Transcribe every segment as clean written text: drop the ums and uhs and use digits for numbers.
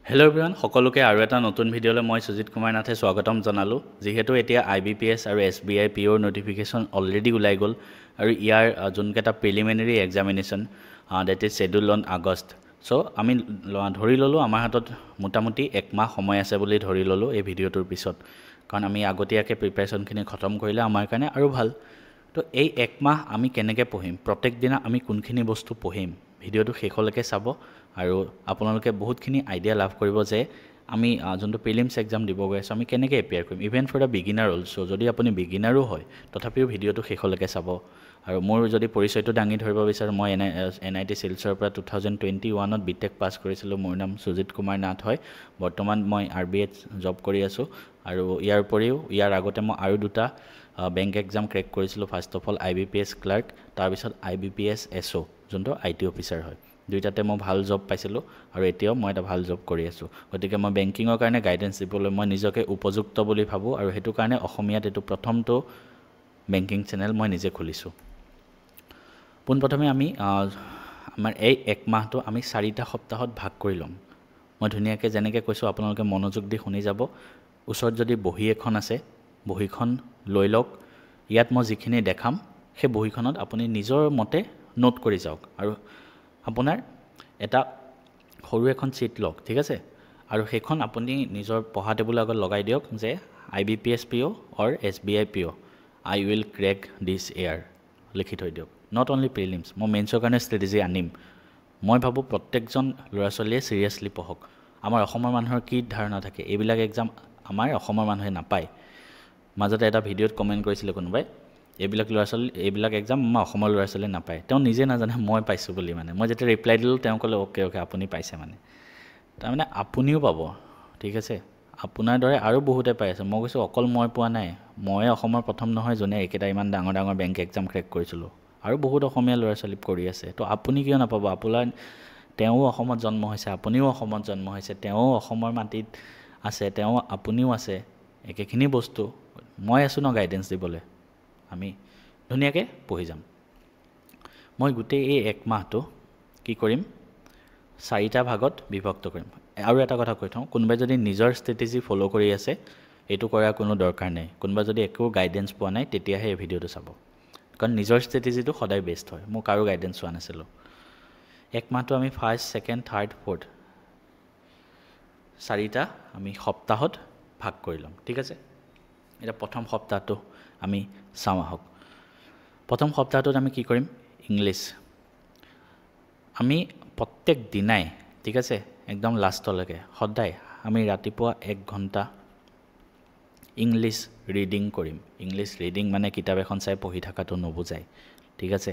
Hello' everyone সকলোকে আৰু এটা নতুন ভিডিঅ'লৈ মই সুজিত কুমাৰ নাথে স্বাগতম জনালোঁ যিহেতু এতিয়া IBPS আৰু SBI PO নটিফিকেশ্যন অলৰেডি ওলাই গ'ল আৰু ইয়াৰ যোনকেইটা preliminary examination date is schedule on August so' আমি ধৰি ল'লোঁ আমাৰ হাতত মোটামুটি একমাহ সময় আছে বুলি ধৰি ল'লোঁ এই ভিডিঅ'টোৰ পিছত কাৰণ আমি আগতীয়াকৈ প্ৰিপেৰেশ্যনখিনি খতম কৰিলে আমাৰ কাৰণে আৰু ভাল তো এই একমাহ আমি কেনেকৈ পঢ়িম প্ৰত্যেক দিনা আমি কোনখিনি বস্তু পঢ়িম ভিডিঅ'টো শেষলৈকে চাব আৰু আপোনালোকে বহুতখিনি আইডিয়া লাভ কৰিব যে আমি যোনটো প্ৰিলিমছ এক্সাম দিব গৈ আছোঁ আমি কেনেকৈ এপিয়াৰ কৰিম even for the beginner also' যদি আপুনি বিগিনাৰো হয় তথাপিও ভিডিঅ'টো শেষলৈকে চাব আৰু মোৰ যদি পৰিচয়টো দাঙি ধৰিব বিচাৰোঁ মই NIT শিলচৰৰ পৰা 2021ত BTech পাছ কৰিছিলোঁ মোৰ নাম সুজিত কুমাৰ নাথ হয় বৰ্তমান মই RBIত জব কৰি আছোঁ আৰু ইয়াৰ উপৰিও ইয়াৰ আগতে মই আৰু দুটা বেংক এক্সাম ক্ৰেক কৰিছিলোঁ first of all IBPS clerk তাৰপিছত IBPS SO যোনটো IT অফিচাৰ হয় দুইটাতে মই ভাল জব পাইছিলোঁ আৰু এতিয়াও মই এটা ভাল জব কৰি আছোঁ গতিকে মই বেংকিঙৰ কাৰণে গাইডেন্স দিবলৈ মই নিজকে উপযুক্ত বুলি ভাবোঁ আৰু সেইটো কাৰণে অসমীয়াত এইটো প্ৰথমটো বেংকিং চেনেল মই নিজে খুলিছোঁ পোনপ্ৰথমে আমি আমাৰ এই এক মাহটো আমি 4টা সপ্তাহত ভাগ কৰি ল'ম মই ধুনীয়াকৈ যেনেকৈ কৈছোঁ আপোনালোকে মনোযোগ দি শুনি যাব ওচৰত যদি বহী এখন আছে বহীখন লৈ লওক ইয়াত মই যিখিনি দেখাম সেই বহীখনত আপুনি নিজৰ মতে নোট কৰি যাওক আৰু আপোনাৰ এটা সৰু এখন চিট লওক ঠিক আছে আৰু সেইখন আপুনি নিজৰ পঢ়া টেবুলৰ আগত লগাই দিয়ক যে IBPS PO or SBI PO I will crack this year লিখি থৈ দিয়ক নট অনলি প্ৰিলিমছ মই মেইনছৰ কাৰণে ষ্ট্ৰেটেজি আনিম মই ভাবোঁ প্ৰত্যেকজন ল'ৰা ছোৱালীয়ে চিৰিয়াছলি পঢ়ক আমাৰ অসমৰ মানুহৰ কি ধাৰণা থাকে এইবিলাক এক্সাম আমাৰ অসমৰ মানুহে নাপায় মাজতে এটা ভিডিঅ'ত কমেণ্ট কৰিছিলে কোনোবাই এইবিলাক ল'ৰা ছোৱালী এইবিলাক এক্সাম আমাৰ অসমৰ ল'ৰা ছোৱালীয়ে নাপায় তেওঁ নিজে নাজানে মই পাইছোঁ বুলি মানে মই যেতিয়া ৰিপ্লাই দিলোঁ তেওঁ ক'লে অ'কে আপুনি পাইছে মানে তাৰমানে আপুনিও পাব ঠিক আছে আপোনাৰ দৰে আৰু বহুতে পাই আছে মই কৈছোঁ অকল মই পোৱা নাই মই অসমৰ প্ৰথম নহয় যোনে একেটা ইমান ডাঙৰ ডাঙৰ বেংক এক্সাম ক্ৰেক কৰিছিলোঁ আৰু বহুত অসমীয়া ল'ৰা ছোৱালী কৰি আছে তো আপুনি কিয় নাপাব আপোনাৰ তেওঁ অসমত জন্ম হৈছে আপুনিও অসমত জন্ম হৈছে তেওঁ অসমৰ মাটিত আছে তেওঁ আপুনিও আছে একেখিনি বস্তু মই আছোঁ ন গাইডেন্স দিবলৈ আমি ধুনীয়াকৈ পঢ়ি যাম মই গোটেই এই এক মাহটো কি কৰিম 4টা ভাগত বিভক্ত কৰিম আৰু এটা কথা কৈ থওঁ কোনোবাই যদি নিজৰ ষ্ট্ৰেটেজি ফ'ল' কৰি আছে এইটো কৰাৰ কোনো দৰকাৰ নাই কোনোবা যদি একো গাইডেন্স পোৱা নাই তেতিয়াহে এই ভিডিঅ'টো চাব কাৰণ নিজৰ ষ্ট্ৰেটেজিটো সদায় বেষ্ট হয় মই কাৰো গাইডেন্স চোৱা নাছিলোঁ এক মাহটো আমি ফাৰ্ষ্ট ছেকেণ্ড থাৰ্ড ফ'ৰ্থ 4টা আমি সপ্তাহত ভাগ কৰি ল'ম ঠিক আছে এতিয়া প্ৰথম সপ্তাহটো আমি চাওঁ আহক প্ৰথম সপ্তাহটোত আমি কি কৰিম ইংলিছ আমি প্ৰত্যেক দিনাই ঠিক আছে একদম লাষ্টলৈকে সদায় আমি ৰাতিপুৱা 1 ঘণ্টা ইংলিছ ৰিডিং কৰিম ইংলিছ ৰিডিং মানে কিতাপ এখন চাই পঢ়ি থকাটো নুবুজায় ঠিক আছে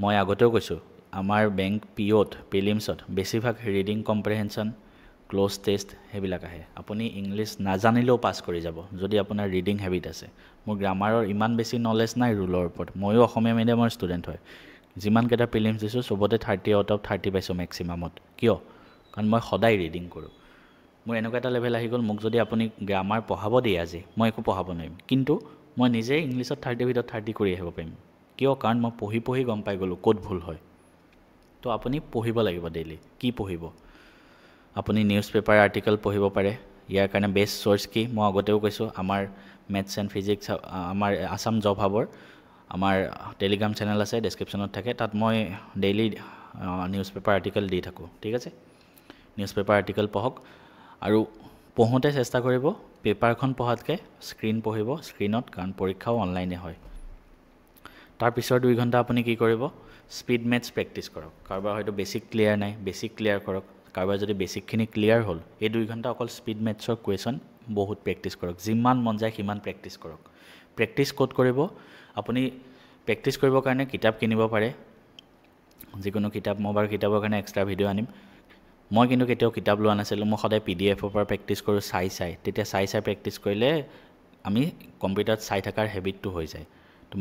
মই আগতেও কৈছোঁ আমাৰ বেংক পিঅ'ত প্ৰিলিমছত বেছিভাগ ৰিডিং কম্প্ৰিহেনশ্যন ক্ল'জ টেষ্ট সেইবিলাক আহে আপুনি ইংলিছ নাজানিলেও পাছ কৰি যাব যদি আপোনাৰ ৰিডিং হেবিট আছে মোৰ গ্ৰামাৰৰ ইমান বেছি নলেজ নাই ৰুলৰ ওপৰত ময়ো অসমীয়া মিডিয়ামৰ ষ্টুডেণ্ট হয় যিমানকেইটা প্ৰিলিমছ দিছোঁ চবতে 30 আউট অফ 30 পাইছোঁ মেক্সিমামত কিয় কাৰণ মই সদায় ৰিডিং কৰোঁ মোৰ এনেকুৱা এটা লেভেল আহি গ'ল মোক যদি আপুনি গ্ৰামাৰ পঢ়াব দিয়ে আজি মই একো পঢ়াব নোৱাৰিম কিন্তু মই নিজে ইংলিছত 30 ভিতৰত 30 কৰি আহিব পাৰিম কিয় কাৰণ মই পঢ়ি পঢ়ি গম পাই গ'লোঁ ক'ত ভুল হয় তো আপুনি পঢ়িব লাগিব ডেইলি কি পঢ়িব আপুনি নিউজ পেপাৰ আৰ্টিকেল পঢ়িব পাৰে ইয়াৰ কাৰণে বেষ্ট চ'ৰ্চ কি মই আগতেও কৈছোঁ আমাৰ মেথছ এণ্ড ফিজিক্স আমাৰ আছাম জব হাবৰ আমাৰ টেলিগ্ৰাম চেনেল আছে ডেছক্ৰিপশ্যনত থাকে তাত মই ডেইলি নিউজ পেপাৰ আৰ্টিকেল দি থাকোঁ ঠিক আছে নিউজ পেপাৰ আৰ্টিকেল পঢ়ক আৰু পঢ়োঁতে চেষ্টা কৰিব পেপাৰখন পঢ়াতকৈ স্ক্ৰীন পঢ়িব স্ক্ৰীনত কাৰণ পৰীক্ষাও অনলাইনে হয় তাৰ পিছৰ 2 ঘণ্টা আপুনি কি কৰিব স্পীড মেথছ প্ৰেক্টিছ কৰক কাৰোবাৰ হয়তো বেছিক ক্লিয়াৰ নাই বেছিক ক্লিয়াৰ কৰক কাৰোবাৰ যদি বেছিকখিনি ক্লিয়াৰ হ'ল এই 2 ঘণ্টা অকল স্পীড মেথছৰ কুৱেশ্যন বহুত প্ৰেক্টিছ কৰক যিমান মন যায় সিমান প্ৰেক্টিছ কৰক প্ৰেক্টিছ ক'ত কৰিব আপুনি প্ৰেক্টিছ কৰিবৰ কাৰণে কিতাপ কিনিব পাৰে যিকোনো কিতাপ মই বাৰু কিতাপৰ কাৰণে এক্সট্ৰা ভিডিঅ' আনিম মই কিন্তু কেতিয়াও কিতাপ লোৱা নাছিলোঁ মই সদায় PDFৰ পৰা প্ৰেক্টিছ কৰোঁ চাই তেতিয়া চাই প্ৰেক্টিছ কৰিলে আমি কম্পিউটাৰত চাই থকাৰ হেবিটটো হৈ যায় তো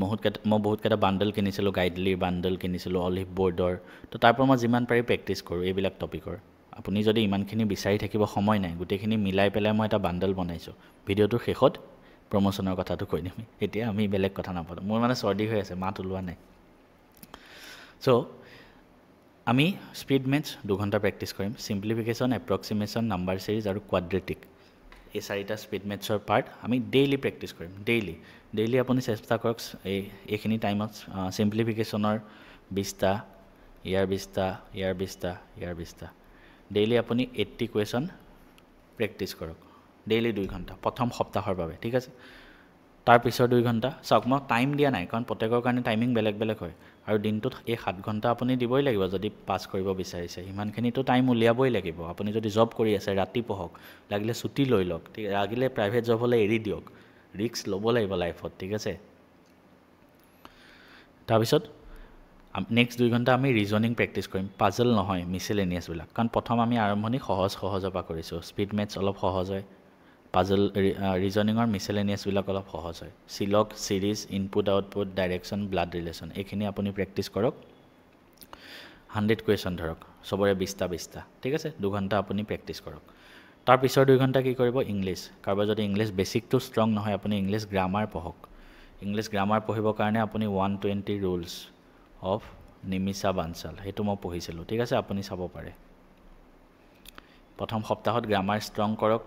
মই বহুতকেইটা বাণ্ডল কিনিছিলোঁ গাইডলিৰ বাণ্ডল কিনিছিলোঁ অলিভ বৰ্ডৰ তো তাৰ পৰা মই যিমান পাৰি প্ৰেক্টিছ কৰোঁ এইবিলাক টপিকৰ আপুনি যদি ইমানখিনি বিচাৰি থাকিব সময় নাই গোটেইখিনি মিলাই পেলাই মই এটা বাণ্ডল বনাইছোঁ ভিডিঅ'টোৰ শেষত প্ৰমোশ্যনৰ কথাটো কৈ দিম এতিয়া আমি বেলেগ কথা নাপালোঁ মোৰ মানে চৰ্দি হৈ আছে মাত ওলোৱা নাই চ' আমি স্পীড মেথছ 2 ঘণ্টা প্ৰেক্টিছ কৰিম সিম্পলিফিকেশ্যন এপ্ৰক্সিমেশ্যন নাম্বাৰ সিৰিজ আৰু কোৱাড্ৰেটিক এই চাৰিটা স্পীড মেথছৰ পাৰ্ট আমি ডেইলি প্ৰেক্টিছ কৰিম ডেইলি আপুনি চেষ্টা কৰক এইখিনি টাইমত সিম্পলিফিকেশ্যনৰ 20টা ইয়াৰ 20টা ডেইলি আপুনি 80 কুৱেশ্যন প্ৰেক্টিছ কৰক ডেইলি 2 ঘণ্টা প্ৰথম সপ্তাহৰ বাবে ঠিক আছে তাৰ পিছৰ 2 ঘণ্টা চাওক মই টাইম দিয়া নাই কাৰণ প্ৰত্যেকৰ কাৰণে টাইমিং বেলেগ হয় আৰু দিনটোত এই 7 ঘণ্টা আপুনি দিবই লাগিব যদি পাছ কৰিব বিচাৰিছে ইমানখিনিতো টাইম উলিয়াবই লাগিব আপুনি যদি জব কৰি আছে ৰাতি পঢ়ক লাগিলে ছুটি লৈ লওক ঠিক লাগিলে প্ৰাইভেট জব হ'লে এৰি দিয়ক ৰিস্ক ল'ব লাগিব লাইফত ঠিক আছে তাৰপিছত নেক্সট 2 ঘণ্টা আমি ৰিজনিং প্ৰেক্টিছ কৰিম পাজল নহয় মিছেলেনিয়াছবিলাক কাৰণ প্ৰথম আমি আৰম্ভণি সহজৰ পৰা কৰিছোঁ স্পীড মেথছ অলপ সহজ হয় পাজল ৰিজনিঙৰ মিছেলেনিয়াছবিলাক অলপ সহজ হয় চিলক series input output direction blood relation এইখিনি আপুনি প্ৰেক্টিছ কৰক 100 কুৱেশ্যন ধৰক চবৰে 20টা ঠিক আছে 2 ঘণ্টা আপুনি প্ৰেক্টিছ কৰক তাৰ পিছৰ 2 ঘণ্টা কি কৰিব ইংলিছ কাৰোবাৰ যদি ইংলিছ বেছিকটো ষ্ট্ৰং নহয় আপুনি ইংলিছ গ্ৰামাৰ পঢ়ক ইংলিছ গ্ৰামাৰ পঢ়িবৰ কাৰণে আপুনি 120 ৰুলছ অফ নিমিষা বানচাল সেইটো মই পঢ়িছিলোঁ ঠিক আছে আপুনি চাব পাৰে প্ৰথম সপ্তাহত গ্ৰামাৰ ষ্ট্ৰং কৰক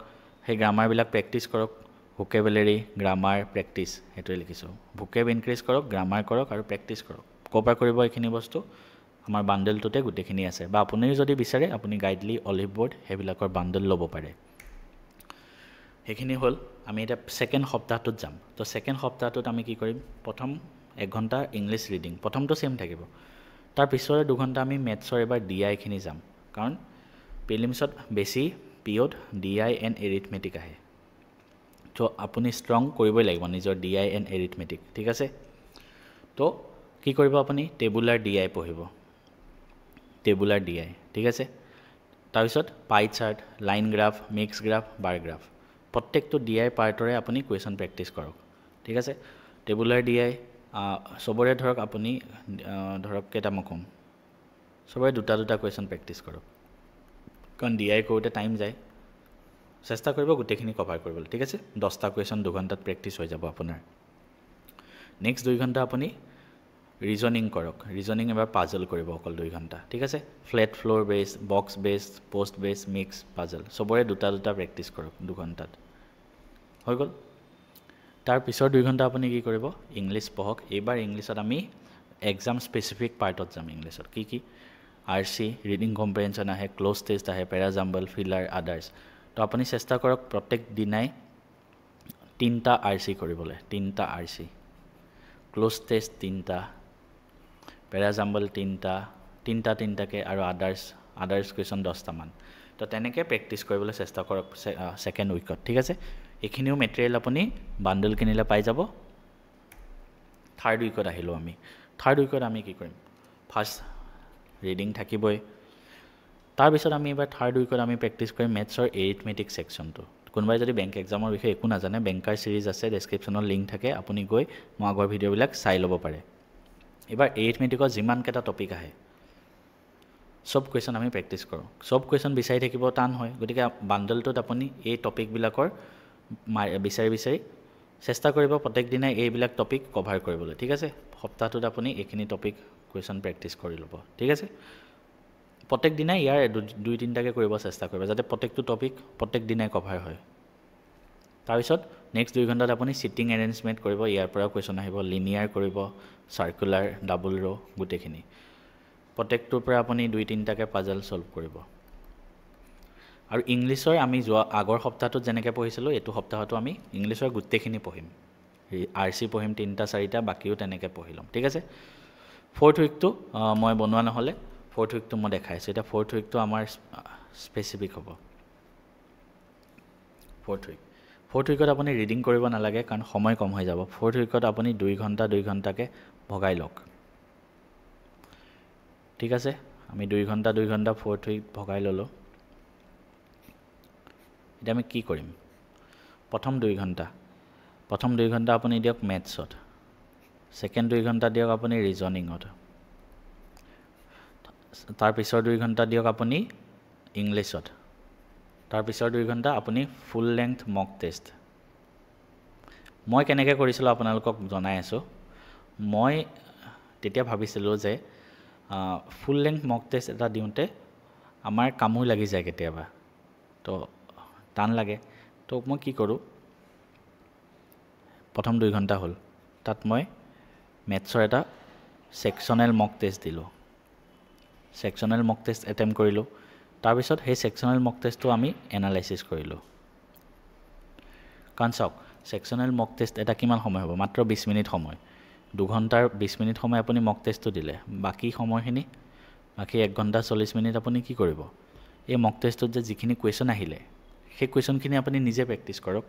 সেই গ্ৰামাৰবিলাক প্ৰেক্টিছ কৰক ভোকেবুলাৰী গ্ৰামাৰ প্ৰেক্টিছ সেইটোৱে লিখিছোঁ ভোকেব ইনক্ৰিজ কৰক গ্ৰামাৰ কৰক আৰু প্ৰেক্টিছ কৰক ক'ৰপৰা কৰিব এইখিনি বস্তু আমাৰ বাণ্ডেলটোতে গোটেইখিনি আছে বা আপুনিও যদি বিচাৰে আপুনি গাইডলি অলিভ বোৰ্ড সেইবিলাকৰ বাণ্ডেল ল'ব পাৰে সেইখিনি হ'ল আমি এতিয়া ছেকেণ্ড সপ্তাহটোত যাম তো ছেকেণ্ড সপ্তাহটোত আমি কি কৰিম প্ৰথম 1 ঘণ্টা ইংলিছ ৰিডিং প্ৰথমটো সেম থাকিব তাৰ পিছৰে 2 ঘণ্টা আমি মেথছৰ এবাৰ ডিআইখিনি যাম কাৰণ প্ৰিলিমছত বেছি পিঅ'ত ডিআই এণ্ড এৰিথমেটিক আহে তো আপুনি ষ্ট্ৰং কৰিবই লাগিব নিজৰ ডিআই এণ্ড এৰিথমেটিক ঠিক আছে তো কি কৰিব আপুনি টেবুলাৰ ডিআই পঢ়িব টেবুলাৰ ডিআই ঠিক আছে তাৰপিছত pie chart line graph mix graph bar graph প্ৰত্যেকটো ডিআই পাৰ্টৰে আপুনি কুৱেশ্যন প্ৰেক্টিছ কৰক ঠিক আছে টেবুলাৰ ডিআই চবৰে ধৰক আপুনি ধৰক কেইটা মই ক'ম চবৰে দুটা কুৱেশ্যন প্ৰেক্টিছ কৰক কাৰণ ডিআই কৰোঁতে টাইম যায় চেষ্টা কৰিব গোটেইখিনি কভাৰ কৰিবলৈ ঠিক আছে 10টা কুৱেশ্যন 2 ঘণ্টাত প্ৰেক্টিছ হৈ যাব আপোনাৰ নেক্সট 2 ঘণ্টা আপুনি ৰিজনিং কৰক ৰিজনিং এবাৰ পাজল কৰিব অকল 2 ঘণ্টা ঠিক আছে ফ্লেট ফ্ল'ৰ বেছ বক্স বেছ পোষ্ট বেছ মিক্স পাজল চবৰে দুটা প্ৰেক্টিছ কৰক 2 ঘণ্টাত হৈ গ'ল তাৰ পিছৰ 2 ঘণ্টা আপুনি কি কৰিব ইংলিছ পঢ়ক এইবাৰ ইংলিছত আমি এক্সাম স্পেচিফিক পাৰ্টত যাম ইংলিছত কি RC ৰিডিং কম্প্ৰেহেনশ্যন আহে ক্লোজ টেষ্ট আহে পেৰাজাম্বল ফিলাৰ আদাৰ্ছ তো আপুনি চেষ্টা কৰক প্ৰত্যেক দিনাই 3টা RC কৰিবলৈ 3টা RC ক্লোজ টেষ্ট 3টা পেৰাজাম্বল 3টাকে আৰু আদাৰ্ছ কুৱেশ্যন 10টামান তো তেনেকৈ প্ৰেক্টিছ কৰিবলৈ চেষ্টা কৰক ছেকেণ্ড উইকত ঠিক আছে এইখিনিও মেটেৰিয়েল আপুনি বাণ্ডেল কিনিলে পাই যাব থাৰ্ড উইকত আহিলোঁ আমি থাৰ্ড উইকত আমি কি কৰিম ফাৰ্ষ্ট ৰিডিং থাকিবই তাৰপিছত আমি এবাৰ থাৰ্ড উইকত আমি প্ৰেক্টিছ কৰিম মেথছৰ এৰিথমেটিক ছেকশ্যনটো কোনোবাই যদি বেংক এক্সামৰ বিষয়ে একো নাজানে বেংকাৰ চিৰিজ আছে ডেছক্ৰিপশ্যনত লিংক থাকে আপুনি গৈ মই আগৰ ভিডিঅ'বিলাক চাই ল'ব পাৰে এবাৰ এৰিথমেটিকৰ যিমানকেইটা টপিক আহে সব কুৱেশ্যন আমি প্ৰেক্টিছ কৰোঁ সব কুৱেশ্যন বিচাৰি থাকিব টান হয় গতিকে বাণ্ডেলটোত আপুনি এই টপিকবিলাকৰ বিচাৰি চেষ্টা কৰিব প্ৰত্যেক দিনাই এইবিলাক টপিক কভাৰ কৰিবলৈ ঠিক আছে সপ্তাহটোত আপুনি এইখিনি টপিক কুৱেশ্যন প্ৰেক্টিছ কৰি ল'ব ঠিক আছে প্ৰত্যেক দিনাই ইয়াৰ 2-3টাকৈ কৰিব চেষ্টা কৰিব যাতে প্ৰত্যেকটো টপিক প্ৰত্যেক দিনাই কভাৰ হয় তাৰপিছত নেক্সট 2 ঘণ্টাত আপুনি চিটিং এৰেঞ্জমেণ্ট কৰিব ইয়াৰ পৰা কুৱেশ্যন আহিব লিনিয়াৰ কৰিব চাৰ্কুলাৰ ডাবল ৰ' গোটেইখিনি প্ৰত্যেকটোৰ পৰা আপুনি 2-3টাকৈ পাজল সলভ কৰিব আৰু ইংলিছৰ আমি যোৱা আগৰ সপ্তাহটোত যেনেকৈ পঢ়িছিলোঁ এইটো সপ্তাহতো আমি ইংলিছৰ গোটেইখিনি পঢ়িম RC পঢ়িম 3টা-4টা বাকিও তেনেকৈ পঢ়ি ল'ম ঠিক আছে ফৰ্থ উইকটো মই বনোৱা নহ'লে ফৰ্থ উইকটো মই দেখাইছোঁ এতিয়া ফৰ্থ উইকটো আমাৰ স্পেচিফিক হ'ব ফৰ্থ উইকত আপুনি ৰিডিং কৰিব নালাগে কাৰণ সময় কম হৈ যাব ফৰ্থ উইকত আপুনি 2 ঘণ্টাকৈ ভগাই লওক ঠিক আছে আমি 2 ঘণ্টা ফৰ্থ উইক ভগাই ল'লোঁ এতিয়া আমি কি কৰিম প্ৰথম 2 ঘণ্টা আপুনি দিয়ক মেথছত ছেকেণ্ড 2 ঘণ্টা দিয়ক আপুনি ৰিজনিঙত তাৰ পিছৰ 2 ঘণ্টা দিয়ক আপুনি ইংলিছত তাৰ পিছৰ 2 ঘণ্টা আপুনি ফুল লেংথ মক টেষ্ট মই কেনেকৈ কৰিছিলোঁ আপোনালোকক জনাই আছোঁ মই তেতিয়া ভাবিছিলোঁ যে ফুল লেংথ মক টেষ্ট এটা দিওঁতে আমাৰ কামোৰ লাগি যায় কেতিয়াবা তো টান লাগে তো মই কি কৰোঁ প্ৰথম 2 ঘণ্টা হ'ল তাত মই মেথছৰ এটা সেকশনেল মক টেষ্ট দিলোঁ সেকশনেল মক টেষ্ট এটেম্প কৰিলোঁ তাৰপিছত সেই সেকশনেল মক টেষ্টটো আমি এনালাইসিস কৰিলোঁ কাৰণ চাওক সেকশনেল মক টেষ্ট এটা কিমান সময় হ'ব মাত্ৰ 20 মিনিট সময় 2 ঘণ্টাৰ 20 মিনিট সময় আপুনি মক টেষ্টটো দিলে বাকি সময়খিনি বাকি 1 ঘণ্টা 40 মিনিট আপুনি কি কৰিব এই মক টেষ্টত যে যিখিনি কোৱেশ্চন আহিলে সেই কোৱেশ্চনখিনি আপুনি নিজে প্ৰেক্টিছ কৰক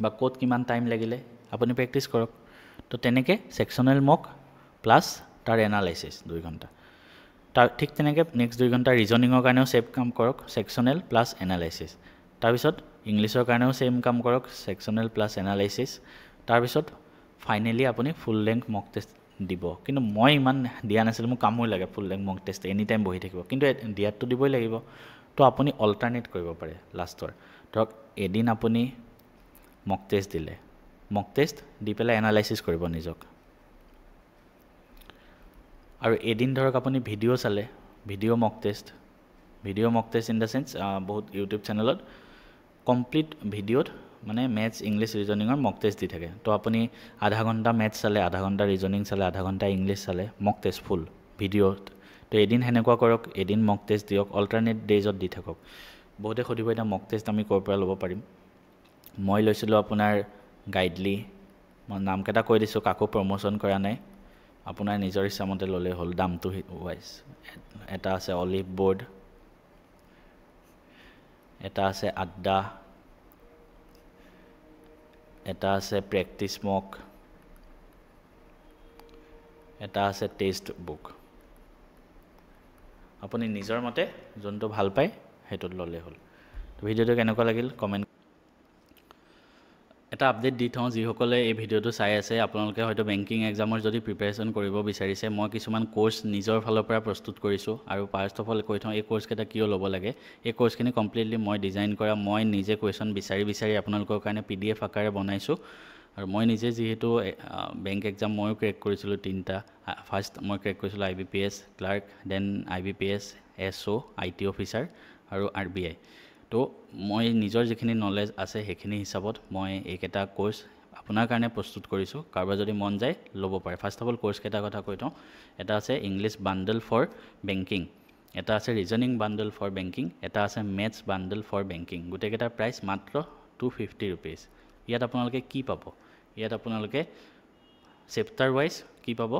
বা কোড কিমান টাইম লাগিলে আপুনি প্ৰেক্টিছ কৰক তো তেনেকে সেকশনেল মক প্লাস তাৰ এনালাইসিস 2 ঘণ্টা তাৰ ঠিক তেনেকে নেক্সট 2 ঘণ্টা ৰিজনিংৰ কাৰণেও সেম কাম কৰক সেকশনেল প্লাস এনালাইসিস তাৰপিছত ইংলিছৰ কাৰণেও সেম কাম কৰক সেকশনেল প্লাস এনালাইসিস তাৰপিছত ফাইনালি আপুনি ফুল লেংথ মক টেষ্ট দিব কিন্তু মই ইমান দিয়া নাছিল মোক কামই লাগে ফুল লেংথ মক টেষ্ট এনি টাইম বহি থাকিব কিন্তু দিয়াটো দিবই লাগিব তো আপুনি অল্টাৰনেট কৰিব পাৰে লাষ্টৰ ধৰক এদিন আপুনি মক টেষ্ট দিলে মক টেষ্ট দি পেলাই এনালাইসিস কৰিব নিজক আৰু এদিন ধৰক আপুনি ভিডিও চালে video mock test in the sense বহুত ইউটিউব চেনেলত কমপ্লিট ভিডিওত মানে ম্যাথছ ইংলিশ ৰিজনিংৰ মক টেষ্ট দি থাকে তো আপুনি আধা ঘণ্টা ম্যাথছ চালে আধা ঘণ্টা ৰিজনিং চালে আধা ঘণ্টা ইংলিশ চালে মক টেষ্ট ফুল ভিডিওত তো এদিন হেনেকুৱা কৰক এদিন মক টেষ্ট দিয়ক অল্টাৰনেট ডেজত দি থাকক বহুতে সুধিব এটা মক টেষ্ট আমি ক'ৰ পৰা ল'ব পাৰিম মই লৈছিলোঁ আপোনাৰ গাইডলি মই নামকেইটা কৈ দিছোঁ কাকো প্ৰমোচন কৰা নাই আপোনাৰ নিজৰ ইচ্ছামতে ল'লে হ'ল দামটো ওয়াইজ এটা আছে অলিভ বোৰ্ড এটা আছে আড্ডা এটা আছে প্ৰেক্টিছ মক এটা আছে টেষ্ট বুক আপুনি নিজৰ মতে যোনটো ভাল পায় হেতুত ল'লে হ'ল তো ভিডিওটো কেনেকুৱা লাগিল কমেন্ট এটা আপডেট দি থওঁ যিসকলে এই ভিডিওটো চাই আছে আপোনালোকে হয়তো বেংকিং এক্সামৰ যদি প্ৰিপাৰেচন কৰিব বিচাৰিছে মই কিছুমান কোৰ্স নিজৰ ফালৰ পৰা প্ৰস্তুত কৰিছো আৰু ফাৰ্স্ট অফ অল কৈ থওঁ এই কোৰ্স কেইটা কিয় ল'ব লাগে এই কোৰ্সখিনি কমপ্লিটলি মই ডিজাইন কৰা মই নিজে কোৱেশ্চন বিচাৰি আপোনালোকৰ কাৰণে PDF আকাৰে বনাইছো আৰু মই নিজে যেহেতু বেংক এক্সাম ময়ো ক্ৰেক কৰিছিলোঁ 3টা ফাৰ্স্ট মই ক্ৰেক কৰিছিলোঁ IBPS clerk then IBPS SO IT officer আৰু RBI তো মই নিজৰ যিখিনি নলেজ আছে সেইখিনি হিচাপত মই এইকেইটা কোৰ্স আপোনাৰ কাৰণে প্ৰস্তুত কৰিছো কাৰোবাৰ যদি মন যায় ল'ব পাৰে ফাৰ্স্ট অফ অল কোৰ্স কেইটা কথা কৈ থওঁ এটা আছে ইংলিশ বান্ডল ফৰ বেংকিং এটা আছে ৰিজনিং বান্ডল ফৰ বেংকিং এটা আছে ম্যাথছ বান্ডল ফৰ বেংকিং গুটেকেটাৰ প্ৰাইস মাত্ৰ 250 रुपीस ইয়াত আপোনালোকে কি পাব ইয়াত আপোনালোকে চেপ্টাৰ ওয়াইজ কি পাব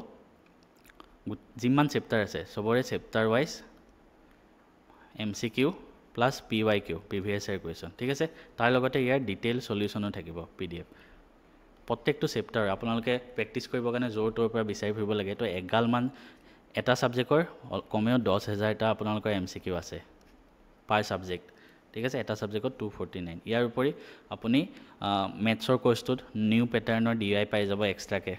যিমান চেপ্টাৰ আছে সবৰে chapter wise MCQ plus PYQ previous year question ঠিক আছে তাৰ লগতে ইয়াৰ ডিটেইল সলিউশনো থাকিব PDF প্ৰত্যেকটো চেপ্টাৰ আপোনালোকে প্ৰেক্টিস কৰিব কাৰণে জোৰ তোৰ পৰা বিচাৰি ফুৰিব লাগে তো এগাল মান এটা সাবজেক্টৰ কমেও 10000 টা আপোনালোকৰ MCQ আছে পাৰ সাবজেক্ট ঠিক আছে এটা সাবজেক্টত 249 ইয়াৰ উপৰি আপুনি ম্যাথছৰ কোৰ্সটোত নিউ প্যাটাৰ্নৰ DI পাই যাব এক্সট্ৰাকে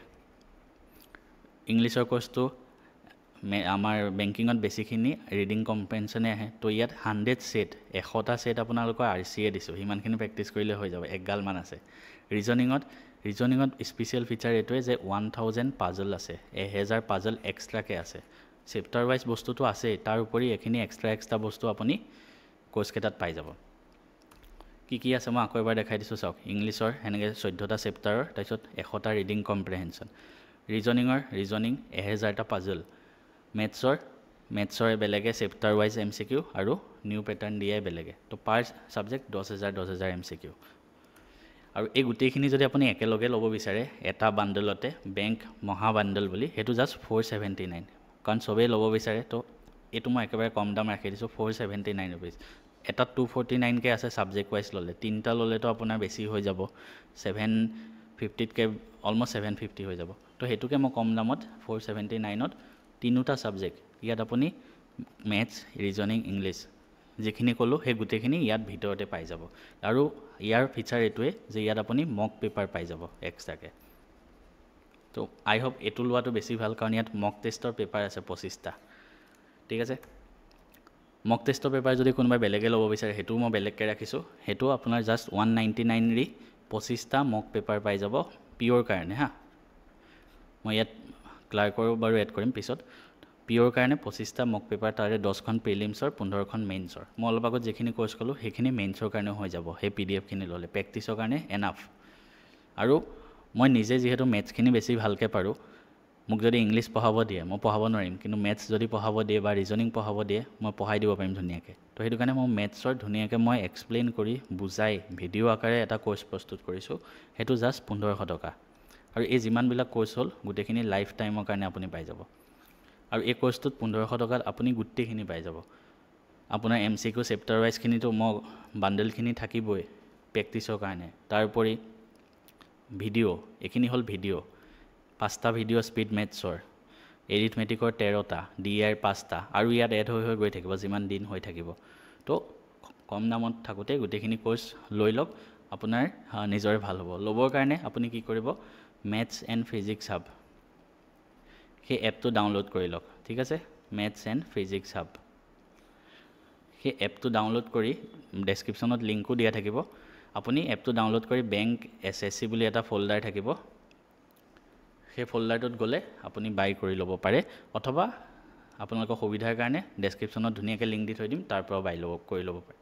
ইংলিছৰ কোৰ্সটো আমাৰ বেংকিংত বেছিখিনি ৰিডিং কম্প্ৰেhensionে আহে তো ইয়াত 100 সেট 100টা সেট আপোনালোকৰ RCA দিছো হিমানখিনি প্ৰেক্টিস কৰিলে হৈ যাব একগাল মান আছে ৰিজনিংত স্পেশাল ফিচাৰ এটোৱে যে 1000 পাজল আছে 1000 পাজল এক্সট্ৰাকে আছে চেপ্টাৰ ওয়াইজ বস্তুটো আছে তাৰ উপৰি এখিনি এক্সট্ৰা বস্তু আপুনি কোৰ্স কেটাত পাই যাব কি আছে মই আকৌ এবাৰ দেখাই দিছো চাওক ইংলিছৰ হেনেকে 14টা চেপ্টাৰৰ তাৰপিছত 100টা ৰিডিং কম্প্ৰেhension ৰিজনিং 1000টা পাজল ম্যাথছৰ বেলেগে চেপ্টাৰ ওয়াইজ MCQ আৰু নিউ প্যাটাৰ্ন DI বেলেগে তো পাৰ সাবজেক্ট 10000 MCQ আৰু এই গুটেইখিনি যদি আপুনি একেলগে ল'ব বিচাৰে এটা বান্ডলতে বেংক মহা বান্ডল বুলি হেতু জাস্ট 479 কাৰণ সবে ল'ব বিচাৰে তো এটো মই একেবাৰে কম দাম ৰাখি দিছো 479 रुपीस এটা 249 কে আছে সাবজেক্ট ওয়াইজ ললে তিনটা ললে তো আপোনাৰ বেছি হৈ যাব 750 কে অলমোস্ট 750 হৈ যাব তো হেতুকে মই কম দামত 479 ত তিনটা সাবজেক্ট ইয়াত আপুনি ম্যাথছ ৰিজনিং ইংলিশ যিখিনি কলো হে গুটেখিনি ইয়াত ভিতৰতে পাই যাব আৰু ইয়াৰ ফিচাৰ এটোৱে যে ইয়াত আপুনি মক পেপাৰ পাই যাব এক্সট্ৰাকে তো আই হোপ এটো লোৱাটো বেছি ভাল কাৰণ ইয়াত মক টেষ্টৰ পেপাৰ আছে 25টা ঠিক আছে মক টেষ্টৰ পেপাৰ যদি কোনোবা বেলেগে ল'ব বিচাৰে হেতু মই বেলেগকে ৰাখিছো হেতু আপোনাৰ জাস্ট 199 ৰি 25টা মক পেপাৰ পাই যাব পিওৰ কাৰণে হা মই ইয়াত ক্লাৰ্কৰ বাৰু এড কৰিম পিছত পিঅ'ৰ কাৰণে 25টা মক পেপাৰ, তাৰে 10খন প্ৰিলিমছৰ, 15খন মেইনছৰ। মই অলপ আগত যিখিনি কোৰ্চ ক'লোঁ সেইখিনি মেইনছৰ কাৰণেও হৈ যাব, সেই PDF খিনি ল'লে প্ৰেক্টিছৰ কাৰণে এনাফ। আৰু মই নিজে যিহেতু মেথছখিনি বেছি ভালকৈ পাৰোঁ, মোক যদি ইংলিছ পঢ়াব দিয়ে মই পঢ়াব নোৱাৰিম, কিন্তু মেথছ যদি পঢ়াব দিয়ে বা ৰিজনিং পঢ়াব দিয়ে মই পঢ়াই দিব পাৰিম ধুনীয়াকৈ। তো সেইটো কাৰণে মই মেথছৰ ধুনীয়াকৈ মই এক্সপ্লেইন কৰি বুজাই ভিডিঅ' আকাৰে এটা কোৰ্চ প্ৰস্তুত কৰিছোঁ, সেইটো জাষ্ট 1500 টকা। আৰু এই যিমানবিলাক কোৰ্চ হ'ল গোটেইখিনি লাইফ টাইমৰ কাৰণে আপুনি পাই যাব। আৰু এই কোৰ্চটোত 1500 টকাত আপুনি গোটেইখিনি পাই যাব। আপোনাৰ MCQ চেপ্টাৰ ৱাইজখিনিতো মই বাণ্ডেলখিনি থাকিবই প্ৰেক্টিছৰ কাৰণে, তাৰোপৰি ভিডিঅ', এইখিনি হ'ল ভিডিঅ', 5টা ভিডিঅ' স্পীড মেথছৰ, এৰিথমেটিকৰ 13টা, DI 5টা, আৰু ইয়াত এড হৈ গৈ থাকিব যিমান দিন হৈ থাকিব। তো কম দামত থাকোঁতে গোটেইখিনি কোৰ্চ লৈ লওক, আপোনাৰ নিজৰে ভাল হ'ব। ল'বৰ কাৰণে আপুনি কি কৰিব, মেথছ এণ্ড ফিজিক্স হাব সেই এপটো ডাউনলোড কৰি লওক, ঠিক আছে। মেথছ এণ্ড ফিজিক্স হাব সেই এপটো ডাউনলোড কৰি ডেছক্ৰিপশ্যনত লিংকো দিয়া থাকিব। আপুনি এপটো ডাউনলোড কৰি বেংক SSC বুলি এটা ফ'ল্ডাৰ থাকিব, সেই ফ'ল্ডাৰটোত গ'লে আপুনি বাই কৰি ল'ব পাৰে, অথবা আপোনালোকৰ সুবিধাৰ কাৰণে ডেছক্ৰিপশ্যনত ধুনীয়াকৈ লিংক দি থৈ দিম, তাৰ পৰা বাই কৰি ল'ব পাৰে।